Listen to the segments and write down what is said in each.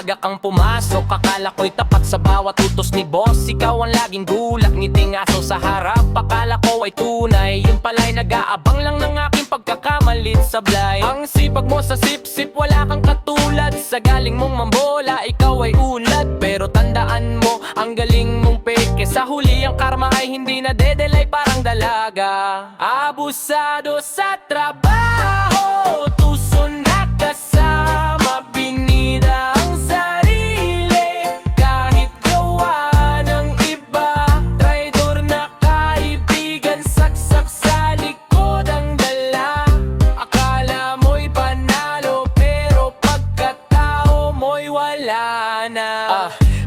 maaga kang pumasok, akala ko'y tapat sa bawat utos ni boss. Ikaw ang laging gulat, ngiting aso sa harap, akala ko ay tunay. Yun pala'y nag-aabang lang ng aking pagkakamalit sablay. Ang sipag mo sa sip-sip, wala kang katulad. Sa galing mong mambola, ikaw ay unlad. Pero tandaan mo, ang galing mong peke. Sa huli ang karma ay hindi na dedelay, parang dalaga. Abusado sa trabaho, tuso na kasama, binida ang sarili. Kahit gawa ng iba, traidor na kaibigan, saksak sa likod ang dala. Akala mo'y panalo, pero pagkatao mo'y wala na.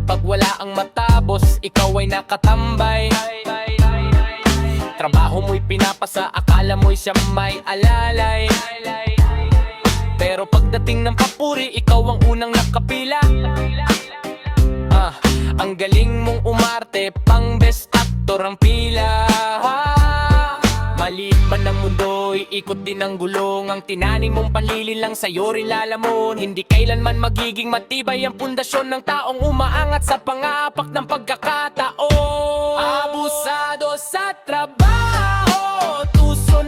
Pag wala ang matapos, ikaw ay nakatambay. Trabaho mo'y pinapasa, akala mo'y siya may alalay. Pero pagdating ng papuri, ikaw ang unang nakapila. Ang galing mong umarte, pang best actor ang pila. Maliit man ang mundo, iikot din ang gulong. Ang tinaning mong panlilin lang sa'yo rin lalamon. Hindi kailanman magiging matibay ang pundasyon ng taong umaangat sa pangapak ng pagkakataon. Abusado sa trabaho, tuso